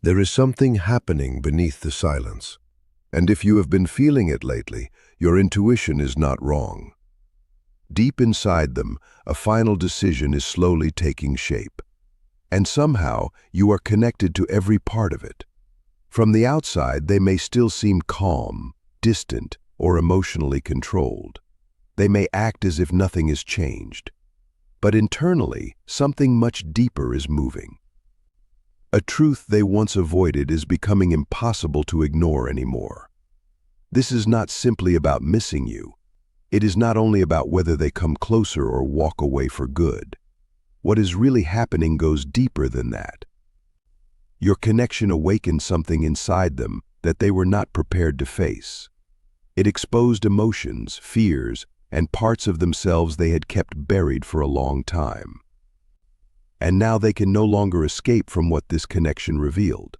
There is something happening beneath the silence, and if you have been feeling it lately, your intuition is not wrong. Deep inside them, a final decision is slowly taking shape, and somehow you are connected to every part of it. From the outside, they may still seem calm, distant, or emotionally controlled. They may act as if nothing has changed. But internally, something much deeper is moving. A truth they once avoided is becoming impossible to ignore anymore. This is not simply about missing you. It is not only about whether they come closer or walk away for good. What is really happening goes deeper than that. Your connection awakened something inside them that they were not prepared to face. It exposed emotions, fears, and parts of themselves they had kept buried for a long time. And now they can no longer escape from what this connection revealed.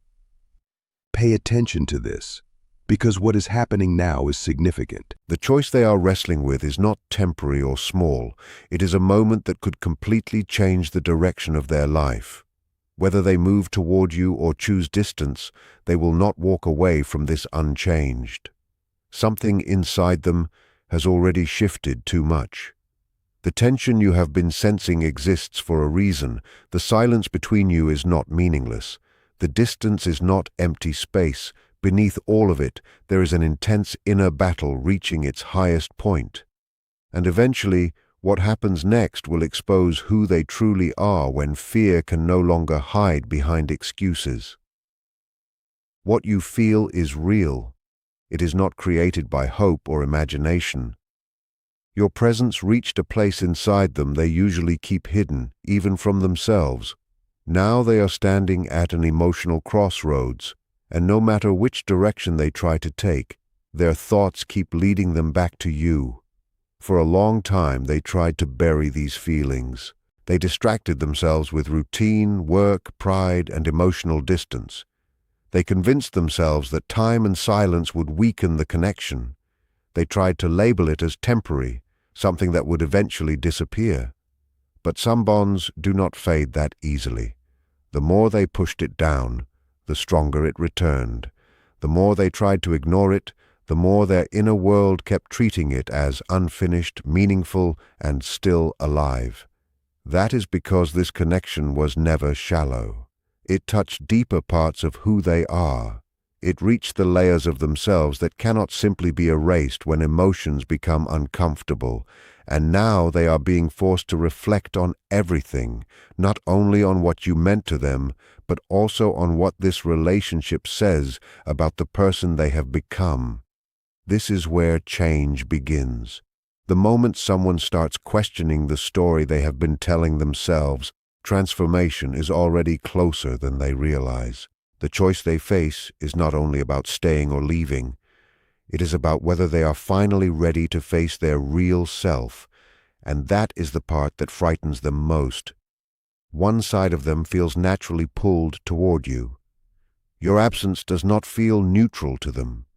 Pay attention to this, because what is happening now is significant. The choice they are wrestling with is not temporary or small. It is a moment that could completely change the direction of their life. Whether they move toward you or choose distance, they will not walk away from this unchanged. Something inside them has already shifted too much. The tension you have been sensing exists for a reason. The silence between you is not meaningless. The distance is not empty space. Beneath all of it, there is an intense inner battle reaching its highest point. And eventually, what happens next will expose who they truly are when fear can no longer hide behind excuses. What you feel is real. It is not created by hope or imagination. Your presence reached a place inside them they usually keep hidden, even from themselves. Now they are standing at an emotional crossroads, and no matter which direction they try to take, their thoughts keep leading them back to you. For a long time they tried to bury these feelings. They distracted themselves with routine, work, pride, and emotional distance. They convinced themselves that time and silence would weaken the connection. They tried to label it as temporary, something that would eventually disappear. But some bonds do not fade that easily. The more they pushed it down, the stronger it returned. The more they tried to ignore it, the more their inner world kept treating it as unfinished, meaningful, and still alive. That is because this connection was never shallow. It touched deeper parts of who they are. It reached the layers of themselves that cannot simply be erased when emotions become uncomfortable, and now they are being forced to reflect on everything, not only on what you meant to them, but also on what this relationship says about the person they have become. This is where change begins. The moment someone starts questioning the story they have been telling themselves, transformation is already closer than they realize. The choice they face is not only about staying or leaving. It is about whether they are finally ready to face their real self, and that is the part that frightens them most. One side of them feels naturally pulled toward you. Your absence does not feel neutral to them.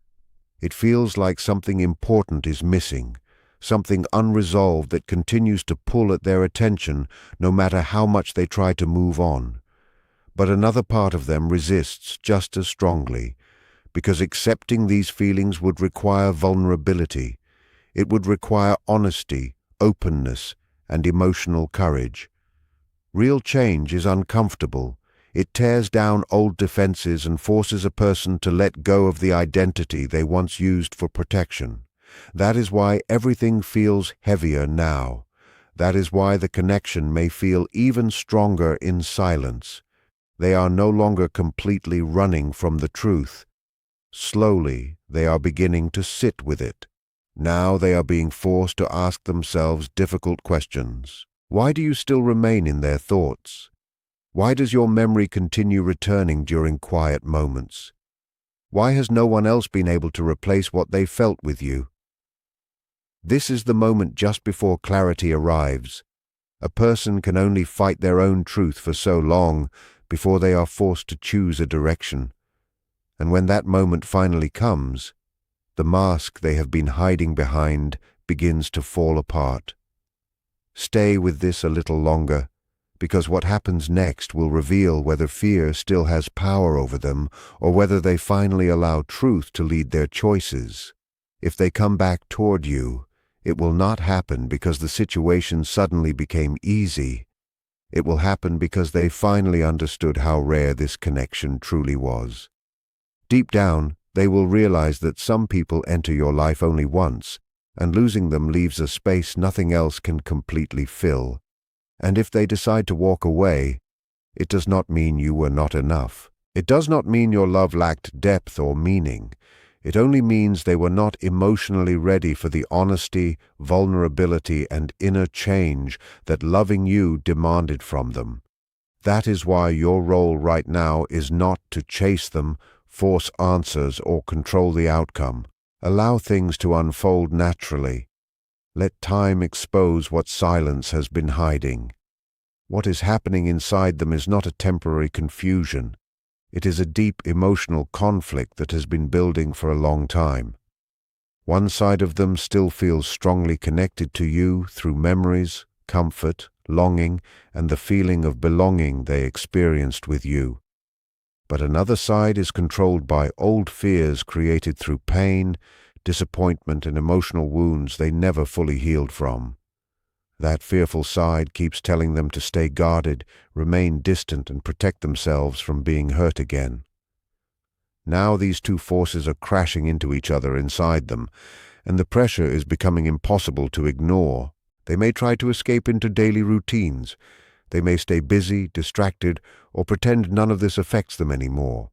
It feels like something important is missing, something unresolved that continues to pull at their attention no matter how much they try to move on. But another part of them resists just as strongly, because accepting these feelings would require vulnerability. It would require honesty, openness, and emotional courage. Real change is uncomfortable. It tears down old defenses and forces a person to let go of the identity they once used for protection. That is why everything feels heavier now. That is why the connection may feel even stronger in silence. They are no longer completely running from the truth. Slowly, they are beginning to sit with it. Now they are being forced to ask themselves difficult questions. Why do you still remain in their thoughts? Why does your memory continue returning during quiet moments? Why has no one else been able to replace what they felt with you? This is the moment just before clarity arrives. A person can only fight their own truth for so long before they are forced to choose a direction. And when that moment finally comes, the mask they have been hiding behind begins to fall apart. Stay with this a little longer, because what happens next will reveal whether fear still has power over them or whether they finally allow truth to lead their choices. If they come back toward you, it will not happen because the situation suddenly became easy. It will happen because they finally understood how rare this connection truly was. Deep down, they will realize that some people enter your life only once, and losing them leaves a space nothing else can completely fill. And if they decide to walk away, it does not mean you were not enough. It does not mean your love lacked depth or meaning. It only means they were not emotionally ready for the honesty, vulnerability, and inner change that loving you demanded from them. That is why your role right now is not to chase them, force answers, or control the outcome. Allow things to unfold naturally. Let time expose what silence has been hiding. What is happening inside them is not a temporary confusion. It is a deep emotional conflict that has been building for a long time. One side of them still feels strongly connected to you through memories, comfort, longing, and the feeling of belonging they experienced with you. But another side is controlled by old fears created through pain, disappointment, and emotional wounds they never fully healed from. That fearful side keeps telling them to stay guarded, remain distant, and protect themselves from being hurt again. Now these two forces are crashing into each other inside them, and the pressure is becoming impossible to ignore. They may try to escape into daily routines. They may stay busy, distracted, or pretend none of this affects them anymore.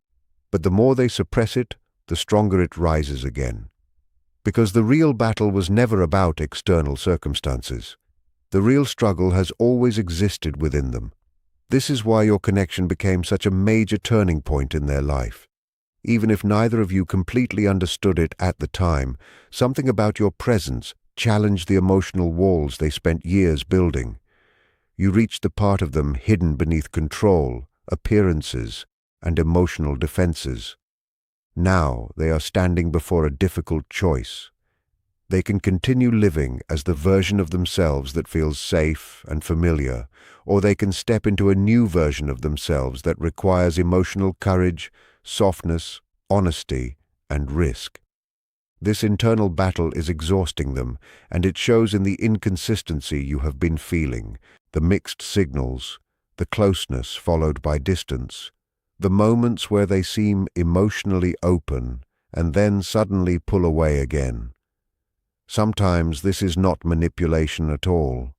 But the more they suppress it, the stronger it rises again. Because the real battle was never about external circumstances. The real struggle has always existed within them. This is why your connection became such a major turning point in their life. Even if neither of you completely understood it at the time, something about your presence challenged the emotional walls they spent years building. You reached the part of them hidden beneath control, appearances, and emotional defenses. Now they are standing before a difficult choice. They can continue living as the version of themselves that feels safe and familiar, or they can step into a new version of themselves that requires emotional courage, softness, honesty, and risk. This internal battle is exhausting them, and it shows in the inconsistency you have been feeling, the mixed signals, the closeness followed by distance, the moments where they seem emotionally open and then suddenly pull away again. Sometimes this is not manipulation at all.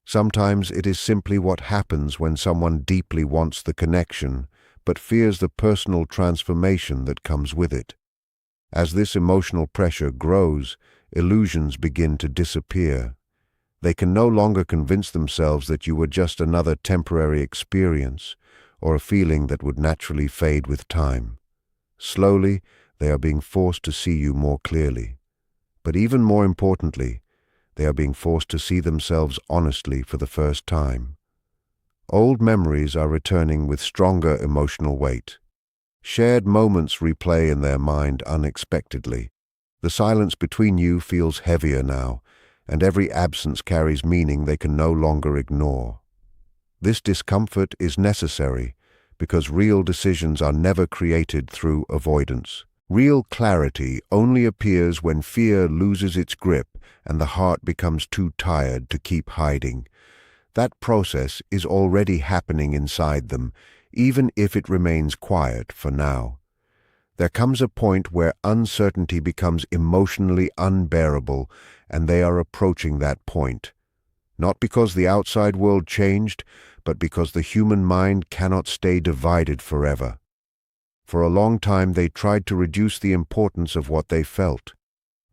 Sometimes it is simply what happens when someone deeply wants the connection, but fears the personal transformation that comes with it. As this emotional pressure grows, illusions begin to disappear. They can no longer convince themselves that you were just another temporary experience, or a feeling that would naturally fade with time. Slowly, they are being forced to see you more clearly. But even more importantly, they are being forced to see themselves honestly for the first time. Old memories are returning with stronger emotional weight. Shared moments replay in their mind unexpectedly. The silence between you feels heavier now, and every absence carries meaning they can no longer ignore. This discomfort is necessary because real decisions are never created through avoidance. Real clarity only appears when fear loses its grip and the heart becomes too tired to keep hiding. That process is already happening inside them, even if it remains quiet for now. There comes a point where uncertainty becomes emotionally unbearable, and they are approaching that point. Not because the outside world changed, but because the human mind cannot stay divided forever. For a long time they tried to reduce the importance of what they felt.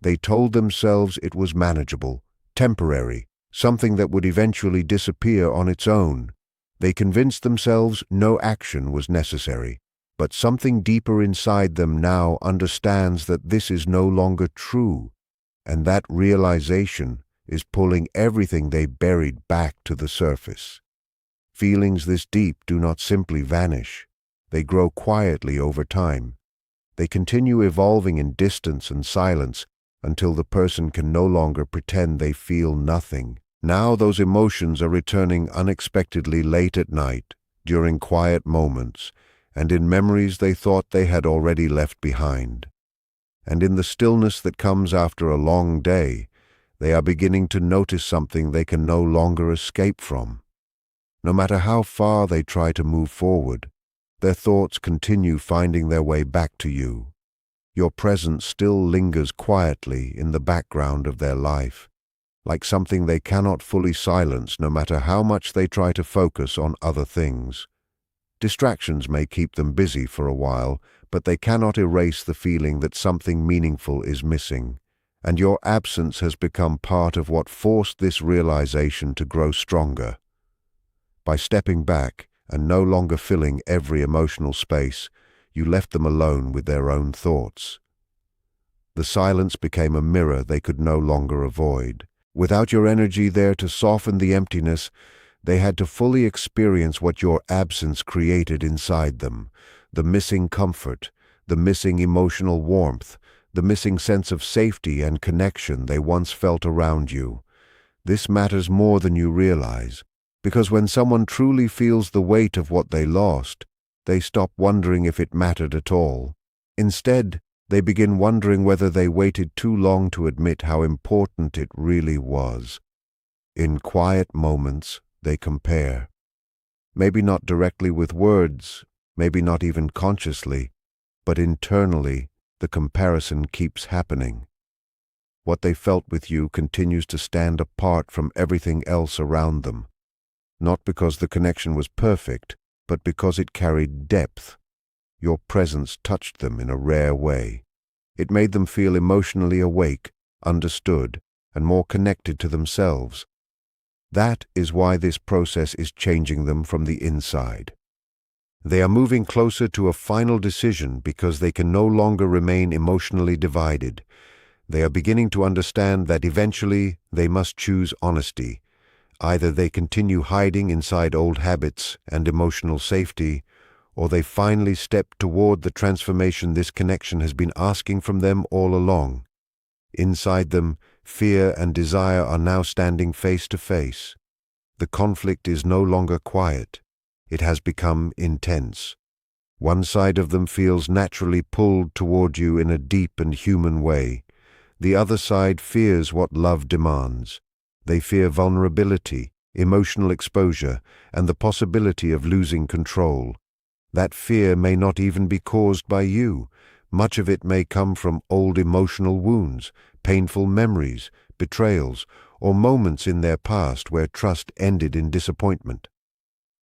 They told themselves it was manageable, temporary, something that would eventually disappear on its own. They convinced themselves no action was necessary. But something deeper inside them now understands that this is no longer true, and that realization is pulling everything they buried back to the surface. Feelings this deep do not simply vanish. They grow quietly over time. They continue evolving in distance and silence until the person can no longer pretend they feel nothing. Now those emotions are returning unexpectedly late at night, during quiet moments, and in memories they thought they had already left behind. And in the stillness that comes after a long day, they are beginning to notice something they can no longer escape from. No matter how far they try to move forward, their thoughts continue finding their way back to you. Your presence still lingers quietly in the background of their life, like something they cannot fully silence no matter how much they try to focus on other things. Distractions may keep them busy for a while, but they cannot erase the feeling that something meaningful is missing, and your absence has become part of what forced this realization to grow stronger. By stepping back and no longer filling every emotional space, you left them alone with their own thoughts. The silence became a mirror they could no longer avoid. Without your energy there to soften the emptiness, they had to fully experience what your absence created inside them, the missing comfort, the missing emotional warmth, the missing sense of safety and connection they once felt around you. This matters more than you realize, because when someone truly feels the weight of what they lost, they stop wondering if it mattered at all. Instead, they begin wondering whether they waited too long to admit how important it really was. In quiet moments, they compare. Maybe not directly with words, maybe not even consciously, but internally, the comparison keeps happening. What they felt with you continues to stand apart from everything else around them, not because the connection was perfect, but because it carried depth. Your presence touched them in a rare way. It made them feel emotionally awake, understood, and more connected to themselves. That is why this process is changing them from the inside. They are moving closer to a final decision because they can no longer remain emotionally divided. They are beginning to understand that eventually they must choose honesty. Either they continue hiding inside old habits and emotional safety, or they finally step toward the transformation this connection has been asking from them all along. Inside them, fear and desire are now standing face to face. The conflict is no longer quiet. It has become intense. One side of them feels naturally pulled toward you in a deep and human way. The other side fears what love demands. They fear vulnerability, emotional exposure, and the possibility of losing control. That fear may not even be caused by you. Much of it may come from old emotional wounds, painful memories, betrayals, or moments in their past where trust ended in disappointment.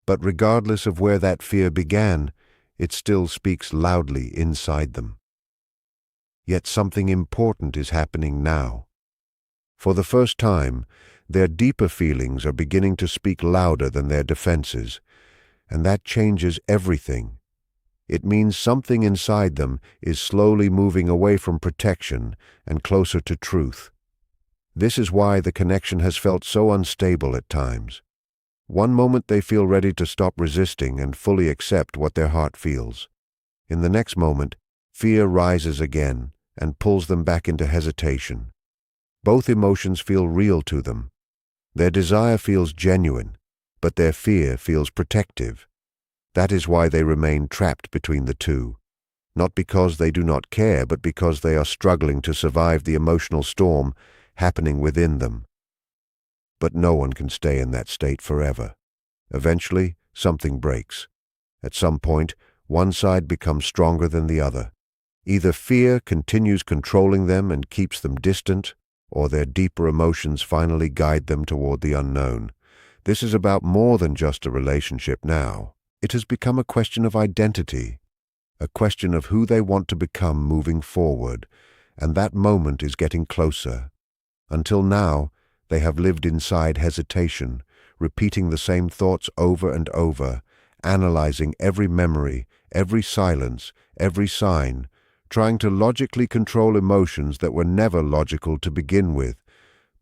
But regardless of where that fear began, it still speaks loudly inside them. Yet something important is happening now. For the first time, their deeper feelings are beginning to speak louder than their defenses, and that changes everything. It means something inside them is slowly moving away from protection and closer to truth. This is why the connection has felt so unstable at times. One moment they feel ready to stop resisting and fully accept what their heart feels. In the next moment, fear rises again and pulls them back into hesitation. Both emotions feel real to them. Their desire feels genuine, but their fear feels protective. That is why they remain trapped between the two, not because they do not care, but because they are struggling to survive the emotional storm happening within them. But no one can stay in that state forever. Eventually, something breaks. At some point, one side becomes stronger than the other. Either fear continues controlling them and keeps them distant, or their deeper emotions finally guide them toward the unknown. This is about more than just a relationship now. It has become a question of identity, a question of who they want to become moving forward, and that moment is getting closer. Until now, they have lived inside hesitation, repeating the same thoughts over and over, analyzing every memory, every silence, every sign, trying to logically control emotions that were never logical to begin with.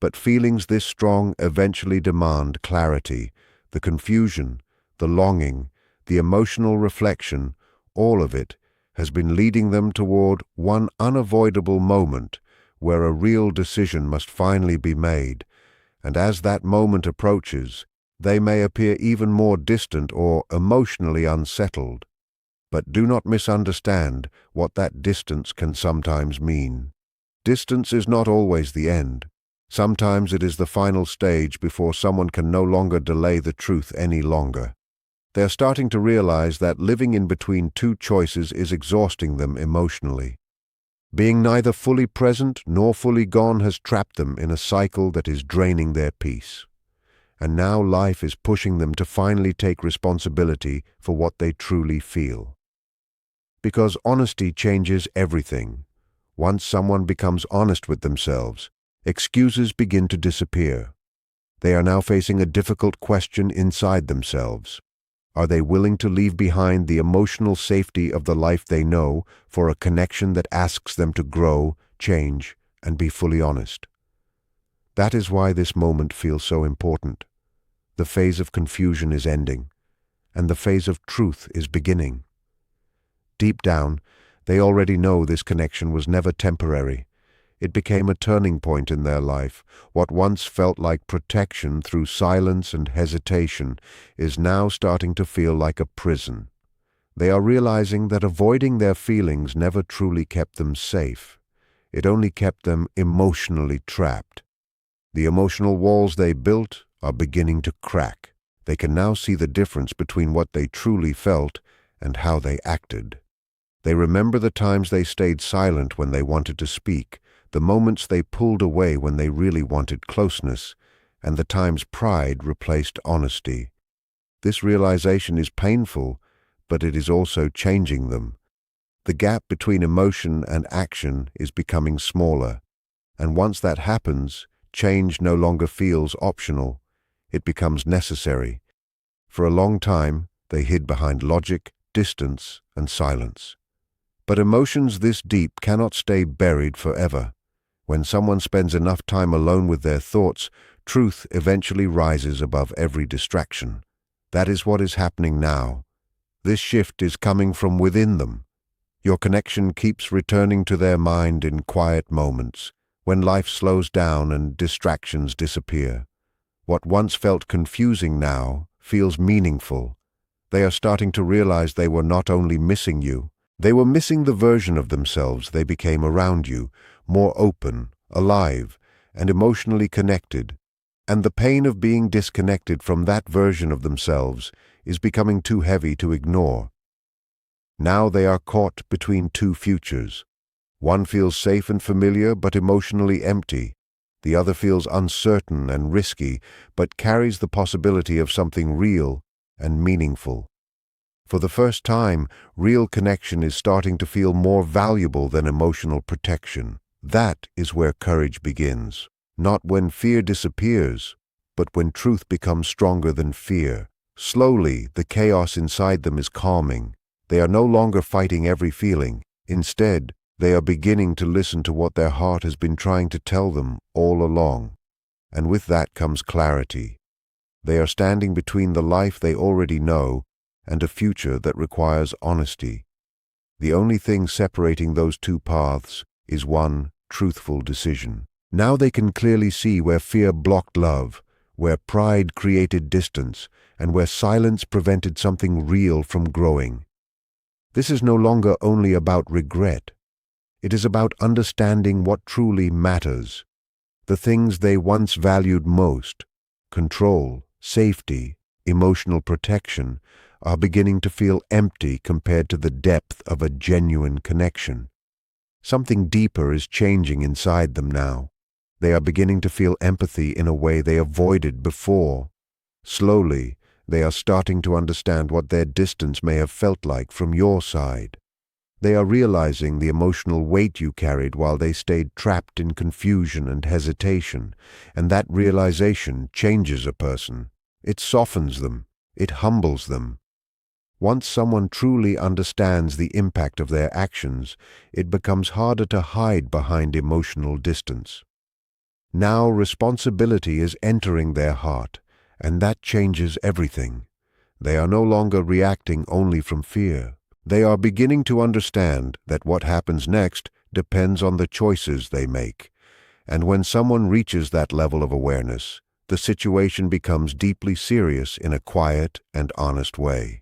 But feelings this strong eventually demand clarity, the confusion, the longing, the emotional reflection, all of it has been leading them toward one unavoidable moment where a real decision must finally be made, And as that moment approaches, they may appear even more distant or emotionally unsettled. But do not misunderstand what that distance can sometimes mean. Distance is not always the end. Sometimes it is the final stage before someone can no longer delay the truth any longer. They are starting to realize that living in between two choices is exhausting them emotionally. Being neither fully present nor fully gone has trapped them in a cycle that is draining their peace. And now life is pushing them to finally take responsibility for what they truly feel. Because honesty changes everything. Once someone becomes honest with themselves, excuses begin to disappear. They are now facing a difficult question inside themselves. Are they willing to leave behind the emotional safety of the life they know for a connection that asks them to grow, change, and be fully honest? That is why this moment feels so important. The phase of confusion is ending, and the phase of truth is beginning. Deep down, they already know this connection was never temporary. It became a turning point in their life. What once felt like protection through silence and hesitation is now starting to feel like a prison. They are realizing that avoiding their feelings never truly kept them safe. It only kept them emotionally trapped. The emotional walls they built are beginning to crack. They can now see the difference between what they truly felt and how they acted. They remember the times they stayed silent when they wanted to speak, the moments they pulled away when they really wanted closeness, and the times pride replaced honesty. This realization is painful, but it is also changing them. The gap between emotion and action is becoming smaller, and once that happens, change no longer feels optional. It becomes necessary. For a long time, they hid behind logic, distance, and silence. But emotions this deep cannot stay buried forever. When someone spends enough time alone with their thoughts, truth eventually rises above every distraction. That is what is happening now. This shift is coming from within them. Your connection keeps returning to their mind in quiet moments, when life slows down and distractions disappear. What once felt confusing now feels meaningful. They are starting to realize they were not only missing you, they were missing the version of themselves they became around you, more open, alive, and emotionally connected. And the pain of being disconnected from that version of themselves is becoming too heavy to ignore. Now they are caught between two futures. One feels safe and familiar but emotionally empty. The other feels uncertain and risky but carries the possibility of something real and meaningful. For the first time, real connection is starting to feel more valuable than emotional protection. That is where courage begins. Not when fear disappears, but when truth becomes stronger than fear. Slowly, the chaos inside them is calming. They are no longer fighting every feeling. Instead, they are beginning to listen to what their heart has been trying to tell them all along. And with that comes clarity. They are standing between the life they already know and a future that requires honesty. The only thing separating those two paths is one truthful decision. Now they can clearly see where fear blocked love, where pride created distance, and where silence prevented something real from growing. This is no longer only about regret. It is about understanding what truly matters. The things they once valued most, control, safety, emotional protection, are beginning to feel empty compared to the depth of a genuine connection. Something deeper is changing inside them now. They are beginning to feel empathy in a way they avoided before. Slowly, they are starting to understand what their distance may have felt like from your side. They are realizing the emotional weight you carried while they stayed trapped in confusion and hesitation, and that realization changes a person. It softens them. It humbles them. Once someone truly understands the impact of their actions, it becomes harder to hide behind emotional distance. Now responsibility is entering their heart, and that changes everything. They are no longer reacting only from fear. They are beginning to understand that what happens next depends on the choices they make. And when someone reaches that level of awareness, the situation becomes deeply serious in a quiet and honest way.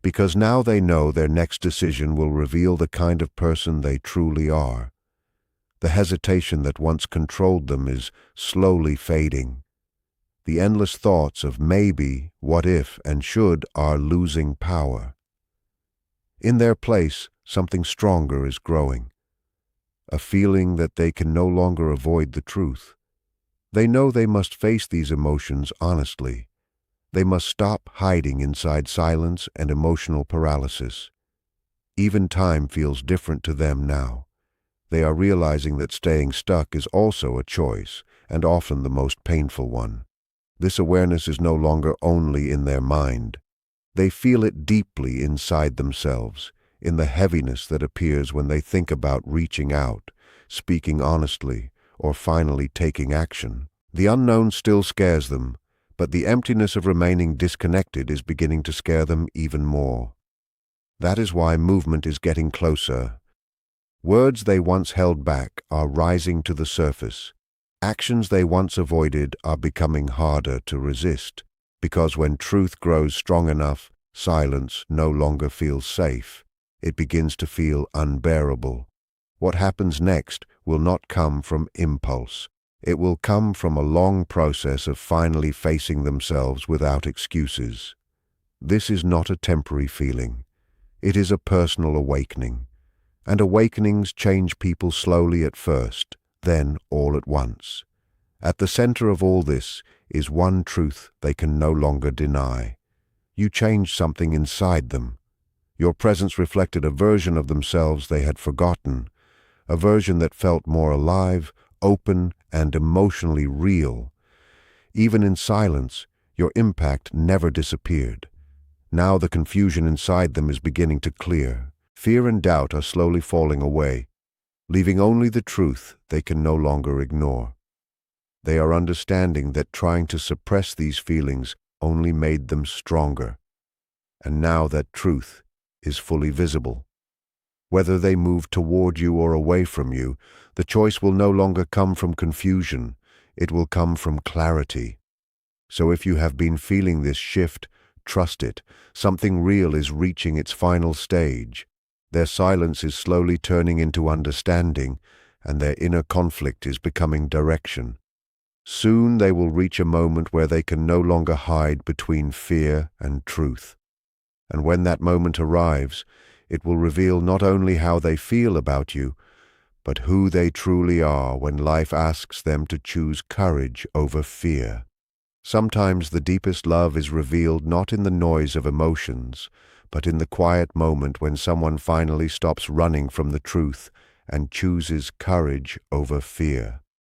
Because now they know their next decision will reveal the kind of person they truly are. The hesitation that once controlled them is slowly fading. The endless thoughts of maybe, what if, and should are losing power. In their place, something stronger is growing. A feeling that they can no longer avoid the truth. They know they must face these emotions honestly. They must stop hiding inside silence and emotional paralysis. Even time feels different to them now. They are realizing that staying stuck is also a choice, and often the most painful one. This awareness is no longer only in their mind. They feel it deeply inside themselves, in the heaviness that appears when they think about reaching out, speaking honestly, or finally taking action. The unknown still scares them, but the emptiness of remaining disconnected is beginning to scare them even more. That is why movement is getting closer. Words they once held back are rising to the surface. Actions they once avoided are becoming harder to resist, because when truth grows strong enough, silence no longer feels safe. It begins to feel unbearable. What happens next will not come from impulse. It will come from a long process of finally facing themselves without excuses. This is not a temporary feeling. It is a personal awakening. And awakenings change people slowly at first, then all at once. At the center of all this is one truth they can no longer deny. You changed something inside them. Your presence reflected a version of themselves they had forgotten, a version that felt more alive, open, and emotionally real. Even in silence, your impact never disappeared. Now the confusion inside them is beginning to clear. Fear and doubt are slowly falling away, leaving only the truth they can no longer ignore. They are understanding that trying to suppress these feelings only made them stronger. And now that truth is fully visible. Whether they move toward you or away from you, the choice will no longer come from confusion. It will come from clarity. So if you have been feeling this shift, trust it. Something real is reaching its final stage. Their silence is slowly turning into understanding, and their inner conflict is becoming direction. Soon they will reach a moment where they can no longer hide between fear and truth. And when that moment arrives, it will reveal not only how they feel about you, but who they truly are when life asks them to choose courage over fear. Sometimes the deepest love is revealed not in the noise of emotions, but in the quiet moment when someone finally stops running from the truth and chooses courage over fear.